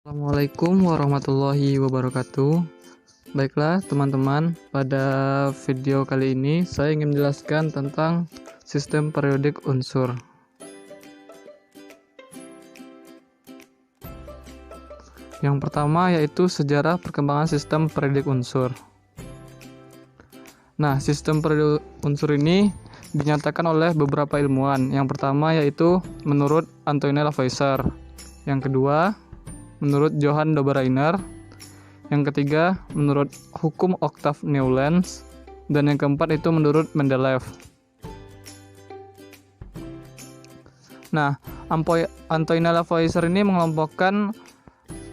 Assalamualaikum warahmatullahi wabarakatuh. Baiklah teman-teman, pada video kali ini saya ingin menjelaskan tentang sistem periodik unsur. Yang pertama yaitu sejarah perkembangan sistem periodik unsur. Nah, sistem periodik unsur ini dinyatakan oleh beberapa ilmuwan. Yang pertama yaitu menurut Antoine Lavoisier. Yang kedua menurut Johann Dobereiner, yang ketiga menurut hukum Octave Newlands, dan yang keempat itu menurut Mendeleev. Nah, Antoine Lavoisier ini mengelompokkan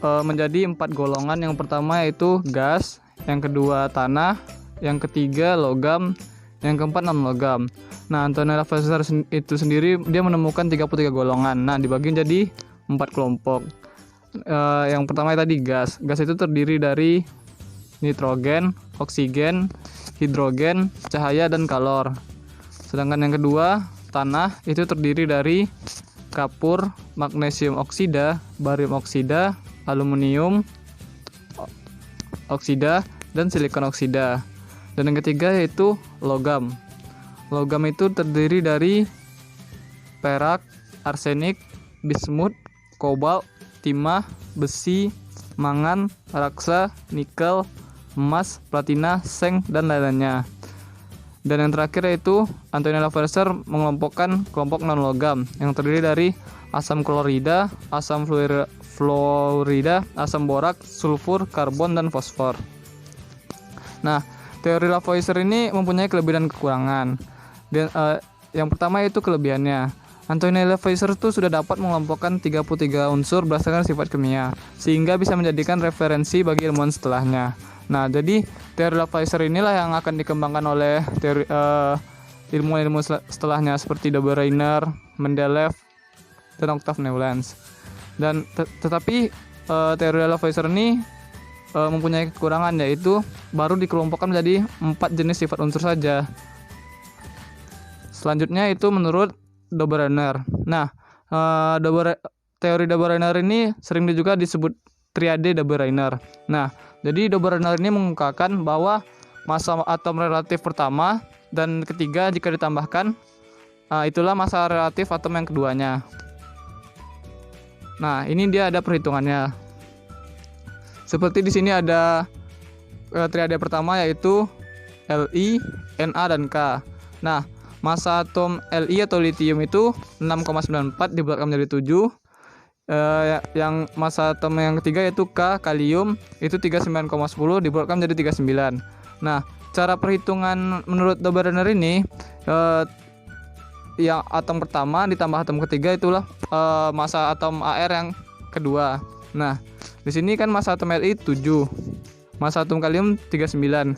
menjadi 4 golongan. Yang pertama yaitu gas, yang kedua tanah, yang ketiga logam, yang keempat non-logam. Nah, Antoine Lavoisier itu sendiri dia menemukan 33 golongan. Nah, dibagi jadi 4 kelompok. Yang pertama tadi gas. Gas itu terdiri dari nitrogen, oksigen, hidrogen, cahaya, dan kalor. Sedangkan yang kedua tanah itu terdiri dari kapur, magnesium oksida, barium oksida, aluminium oksida, dan silikon oksida. Dan yang ketiga yaitu logam. Logam itu terdiri dari perak, arsenik, bismut, kobalt, timah, besi, mangan, raksa, nikel, emas, platina, seng, dan lain-lainnya. Dan yang terakhir yaitu Antoine Lavoisier mengelompokkan kelompok non-logam yang terdiri dari asam klorida, asam fluorida, asam borak, sulfur, karbon, dan fosfor. Nah, teori Lavoisier ini mempunyai kelebihan dan kekurangan. Dan yang pertama yaitu kelebihannya. Antoine Lavoisier itu sudah dapat mengelompokkan 33 unsur berdasarkan sifat kimia, sehingga bisa menjadikan referensi bagi ilmuwan setelahnya. Nah, jadi teori Lavoisier inilah yang akan dikembangkan oleh ilmuwan setelahnya seperti Dobereiner, Mendeleev, dan Octave Newlands. Dan tetapi teori Lavoisier ini mempunyai kekurangan, yaitu baru dikelompokkan menjadi 4 jenis sifat unsur saja. Selanjutnya itu menurut Dobereiner. Nah, teori Dobereiner ini sering juga disebut triade Dobereiner. Nah, jadi Dobereiner ini mengungkapkan bahwa massa atom relatif pertama dan ketiga jika ditambahkan, itulah massa relatif atom yang keduanya. Nah, ini dia ada perhitungannya. Seperti di sini ada triade pertama yaitu Li, Na, dan K. Nah, massa atom Li atau litium itu 6,94 dibulatkan menjadi 7. Yang massa atom yang ketiga yaitu K, kalium, itu 39,10 dibulatkan menjadi 39. Nah, cara perhitungan menurut Dobereiner ini, yang atom pertama ditambah atom ketiga itulah massa atom Ar yang kedua. Nah, di sini kan massa atom Li 7, massa atom kalium 39.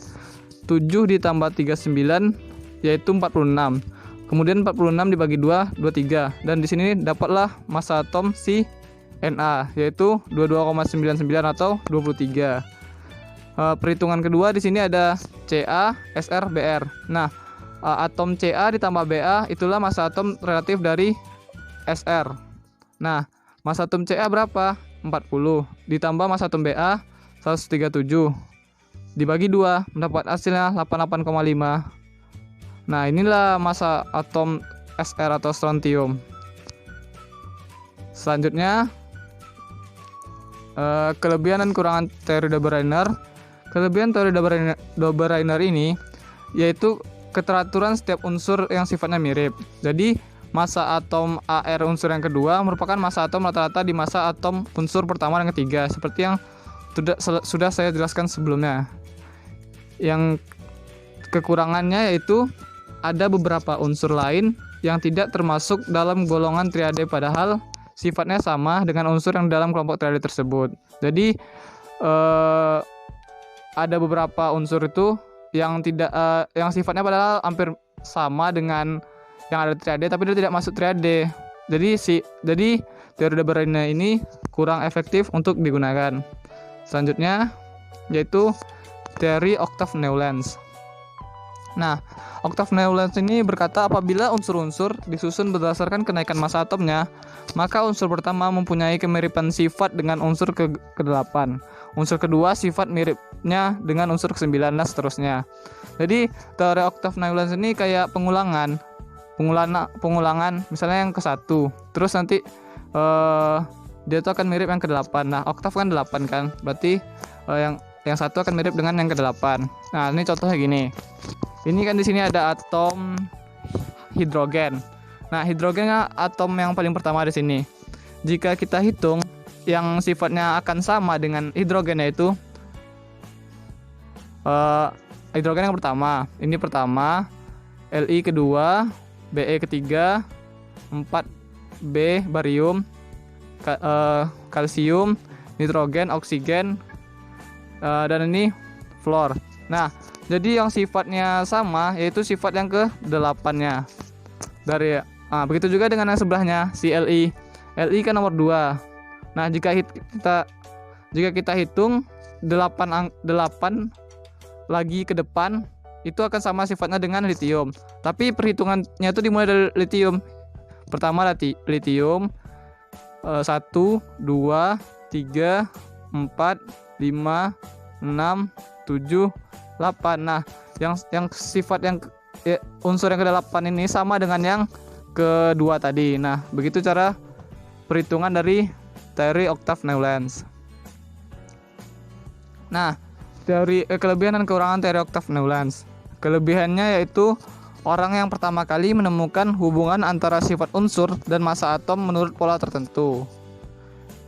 7 ditambah 39 yaitu 46. Kemudian 46 dibagi 2, 23. Dan di sini dapatlah massa atom si Na yaitu 22,99 atau 23. Perhitungan kedua di sini ada Ca, Sr, Br. Nah, atom Ca ditambah Ba itulah massa atom relatif dari Sr. Nah, massa atom Ca berapa? 40 ditambah massa atom Ba 137 dibagi 2 mendapat hasilnya 88,5. Nah, inilah massa atom Sr atau strontium. Selanjutnya kelebihan dan kekurangan teori Dobereiner. Kelebihan teori Dobereiner ini yaitu keteraturan setiap unsur yang sifatnya mirip. Jadi massa atom Ar unsur yang kedua merupakan massa atom rata-rata di massa atom unsur pertama dan ketiga, seperti yang sudah saya jelaskan sebelumnya. Yang kekurangannya yaitu ada beberapa unsur lain yang tidak termasuk dalam golongan triade padahal sifatnya sama dengan unsur yang dalam kelompok triade tersebut. Jadi ada beberapa unsur itu yang tidak yang sifatnya padahal hampir sama dengan yang ada triade tapi dia tidak masuk triade. Jadi teori Dobereiner ini kurang efektif untuk digunakan. Selanjutnya yaitu teori Octave Newlands. Nah, Octave Newlands ini berkata apabila unsur-unsur disusun berdasarkan kenaikan massa atomnya, maka unsur pertama mempunyai kemiripan sifat dengan unsur ke-8. Unsur kedua sifat miripnya dengan unsur ke-9 dan seterusnya. Jadi, teori Octave Newlands ini kayak pengulangan, misalnya yang ke-1. Terus nanti dia tuh akan mirip yang ke-8. Nah, oktav kan 8 kan. Berarti yang satu akan mirip dengan yang ke-8. Nah, ini contohnya gini. Ini kan di sini ada atom hidrogen. Nah, hidrogennya atom yang paling pertama di sini. Jika kita hitung yang sifatnya akan sama dengan hidrogen, yaitu hidrogen yang pertama. Ini pertama, Li kedua, Be ketiga, 4B barium, kalsium, nitrogen, oksigen, dan ini fluor. Nah, jadi yang sifatnya sama yaitu sifat yang ke-8-nya. Begitu juga dengan yang sebelahnya, si Li. Li kan nomor 2. Nah, jika kita hitung 8 lagi ke depan, itu akan sama sifatnya dengan litium. Tapi perhitungannya itu dimulai dari litium. Pertama litium 1, 2, 3, 4, 5, 6, 7, 8. Nah, yang sifat unsur yang ke-8 ini sama dengan yang kedua tadi. Nah, begitu cara perhitungan dari teori Octave Newlands. Nah, kelebihan dan kekurangan teori Octave Newlands. Kelebihannya yaitu orang yang pertama kali menemukan hubungan antara sifat unsur dan massa atom menurut pola tertentu.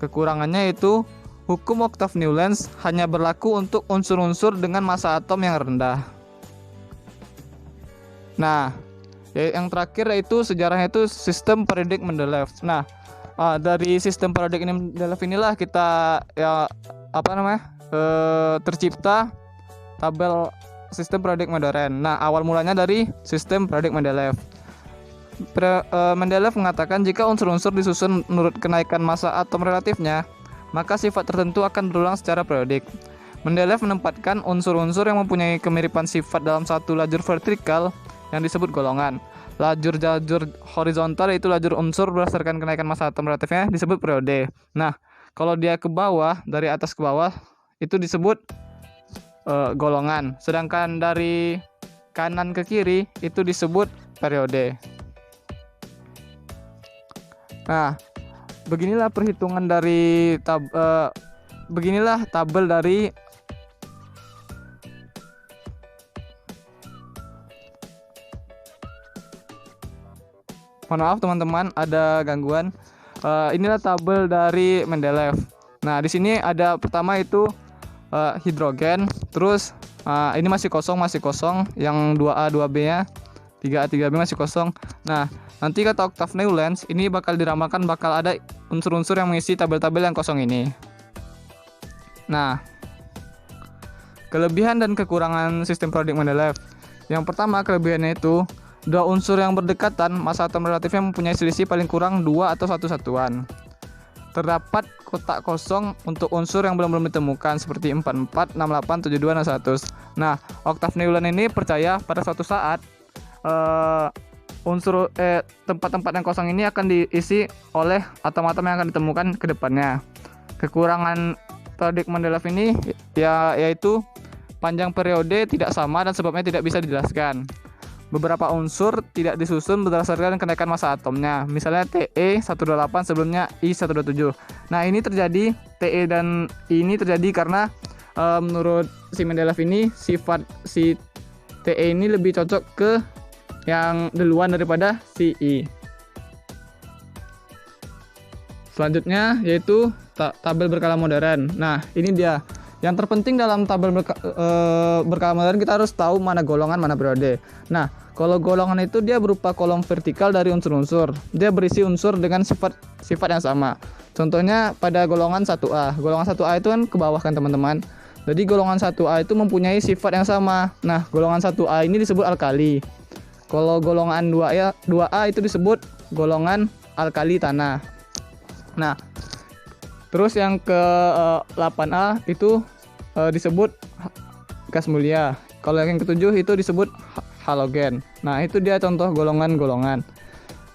Kekurangannya yaitu hukum Octave Newlands hanya berlaku untuk unsur-unsur dengan massa atom yang rendah. Nah, yang terakhir yaitu sejarahnya itu sistem periodik Mendeleev. Nah, dari sistem periodik Mendeleev inilah kita tercipta tabel sistem periodik modern. Nah, awal mulanya dari sistem periodik Mendeleev. Mendeleev mengatakan jika unsur-unsur disusun menurut kenaikan massa atom relatifnya, maka sifat tertentu akan berulang secara periodik. Mendeleev menempatkan unsur-unsur yang mempunyai kemiripan sifat dalam satu lajur vertikal yang disebut golongan. Lajur horizontal yaitu lajur unsur berdasarkan kenaikan massa atom relatifnya disebut periode. Nah, kalau dia ke bawah, dari atas ke bawah, itu disebut golongan. Sedangkan dari kanan ke kiri itu disebut periode. Nah, beginilah perhitungan dari beginilah tabel dari mohon maaf teman-teman, ada gangguan. Inilah tabel dari Mendeleev. Nah, di sini ada pertama itu hidrogen, terus ini masih kosong, yang 2A 2B-nya, 3A 3B masih kosong. Nah, nanti kata Octave Newlands ini bakal diramalkan bakal ada unsur-unsur yang mengisi tabel-tabel yang kosong ini. Nah, kelebihan dan kekurangan sistem periodik Mendeleev. Yang pertama, kelebihannya itu dua unsur yang berdekatan massa atom relatifnya mempunyai selisih paling kurang 2 atau 1 satuan. Terdapat kotak kosong untuk unsur yang belum ditemukan seperti 44, 68, 72, dan 100. Nah, Octave Newlands ini percaya pada suatu saat tempat-tempat yang kosong ini akan diisi oleh atom-atom yang akan ditemukan ke depannya. Kekurangan periodik Mendeleev ini yaitu panjang periode tidak sama dan sebabnya tidak bisa dijelaskan. Beberapa unsur tidak disusun berdasarkan kenaikan massa atomnya. Misalnya Te128 sebelumnya I127. Nah, ini terjadi, Te dan I ini terjadi karena menurut si Mendeleev ini sifat si Te ini lebih cocok ke yang duluan daripada si I. Selanjutnya yaitu tabel berkala modern. Nah, ini dia. Yang terpenting dalam tabel berkala modern, kita harus tahu mana golongan, mana periode. Nah, kalau golongan itu dia berupa kolom vertikal dari unsur-unsur. Dia berisi unsur dengan sifat yang sama. Contohnya pada golongan 1A. Golongan 1A itu kan ke bawah kan teman-teman. Jadi golongan 1A itu mempunyai sifat yang sama. Nah, golongan 1A ini disebut alkali. Kalau golongan 2A itu disebut golongan alkali tanah. Nah, terus yang ke 8A itu disebut gas mulia. Kalau yang ke-7 itu disebut halogen. Nah, itu dia contoh golongan-golongan.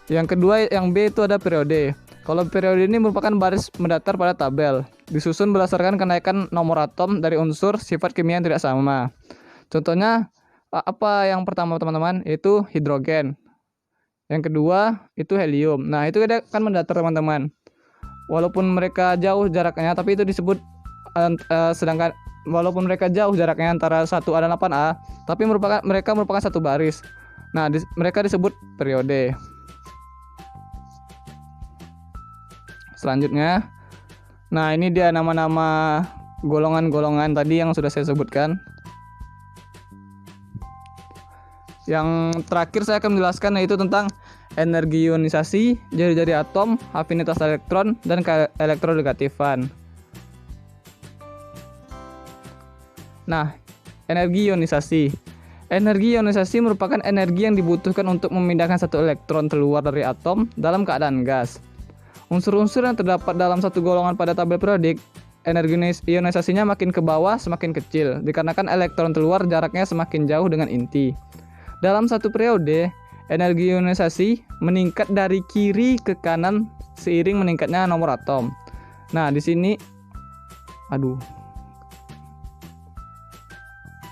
Yang kedua, yang B itu ada periode. Kalau periode ini merupakan baris mendatar pada tabel, disusun berdasarkan kenaikan nomor atom dari unsur sifat kimia yang tidak sama. Contohnya apa yang pertama teman-teman? Itu hidrogen. Yang kedua itu helium. Nah, itu kan mendatar teman-teman. Walaupun mereka jauh jaraknya, tapi itu disebut sedangkan walaupun mereka jauh jaraknya antara 1A dan 8A, tapi mereka merupakan satu baris. Nah, mereka disebut periode. Selanjutnya, nah ini dia nama-nama golongan-golongan tadi yang sudah saya sebutkan. Yang terakhir saya akan menjelaskan yaitu tentang energi ionisasi, jari-jari atom, afinitas elektron, dan elektronegativan. Nah, energi ionisasi. Energi ionisasi merupakan energi yang dibutuhkan untuk memindahkan satu elektron keluar dari atom dalam keadaan gas. Unsur-unsur yang terdapat dalam satu golongan pada tabel periodik, energi ionisasinya makin ke bawah semakin kecil, dikarenakan elektron keluar jaraknya semakin jauh dengan inti. Dalam satu periode, energi ionisasi meningkat dari kiri ke kanan seiring meningkatnya nomor atom. Nah, di sini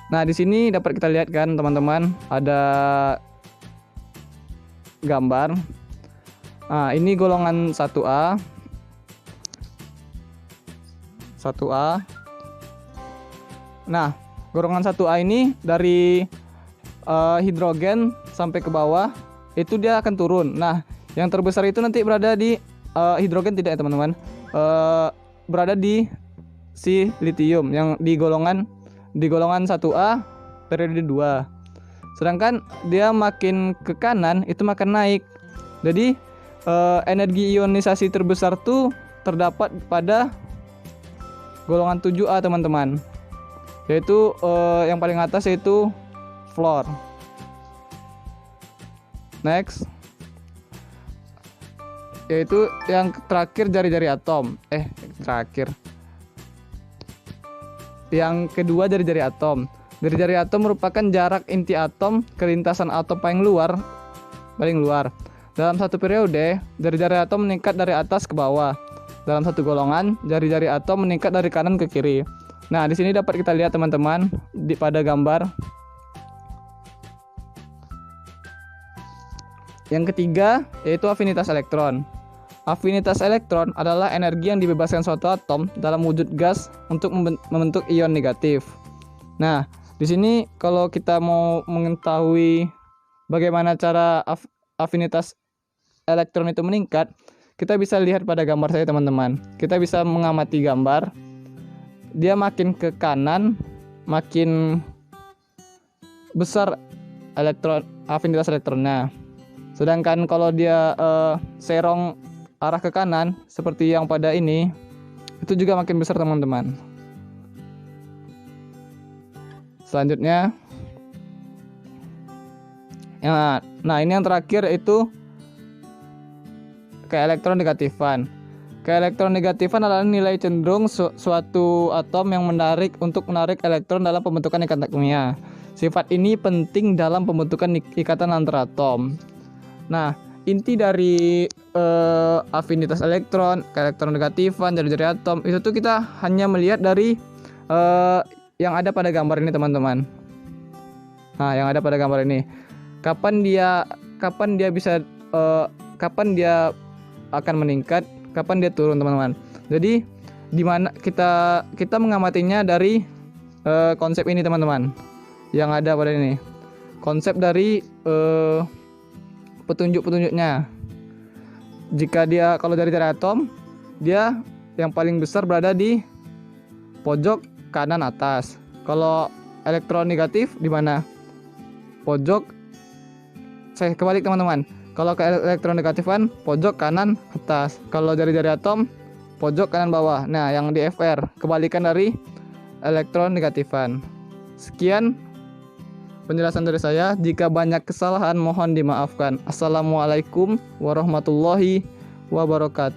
Nah, di sini dapat kita lihat kan, teman-teman, ada gambar. Nah, ini golongan 1A. 1A. Nah, golongan 1A ini dari hidrogen sampai ke bawah itu dia akan turun. Nah, yang terbesar itu nanti berada di hidrogen tidak ya teman-teman, berada di si litium yang di golongan 1A periode 2. Sedangkan dia makin ke kanan itu makin naik. Jadi energi ionisasi terbesar tuh terdapat pada golongan 7A teman-teman, yaitu yang paling atas yaitu fluor. Next, yaitu yang terakhir jari-jari atom. Yang kedua jari-jari atom. Jari-jari atom merupakan jarak inti atom ke lintasan atom paling luar. Dalam satu periode, jari-jari atom meningkat dari atas ke bawah. Dalam satu golongan, jari-jari atom meningkat dari kanan ke kiri. Nah, di sini dapat kita lihat teman-teman pada gambar. Yang ketiga yaitu afinitas elektron. Afinitas elektron adalah energi yang dibebaskan suatu atom dalam wujud gas untuk membentuk ion negatif. Nah, di sini kalau kita mau mengetahui bagaimana cara afinitas elektron itu meningkat, kita bisa lihat pada gambar saya teman-teman. Kita bisa mengamati gambar. Dia makin ke kanan, makin besar afinitas elektronnya. Sedangkan kalau dia serong arah ke kanan seperti yang pada ini, itu juga makin besar teman-teman. Selanjutnya, nah ini yang terakhir itu keelektronegativan. Keelektronegativan adalah nilai cenderung suatu atom yang menarik elektron dalam pembentukan ikatan kimia. Sifat ini penting dalam pembentukan ikatan antar atom. Nah, inti dari afinitas elektron, keelektronegativan, jari-jari atom itu tuh kita hanya melihat dari yang ada pada gambar ini teman-teman. Nah, yang ada pada gambar ini, kapan dia akan meningkat, kapan dia turun teman-teman. Jadi di mana kita mengamatinya dari konsep ini teman-teman, yang ada pada ini, konsep dari petunjuk-petunjuknya. Jika dia kalau dari atom, dia yang paling besar berada di pojok kanan atas. Kalau elektron negatif di mana? Pojok, saya kebalik teman-teman. Kalau ke elektron negatifan, pojok kanan atas. Kalau jari-jari atom, pojok kanan bawah. Nah, yang di FR kebalikan dari elektron negatifan. Sekian penjelasan dari saya. Jika banyak kesalahan mohon dimaafkan. Assalamualaikum warahmatullahi wabarakatuh.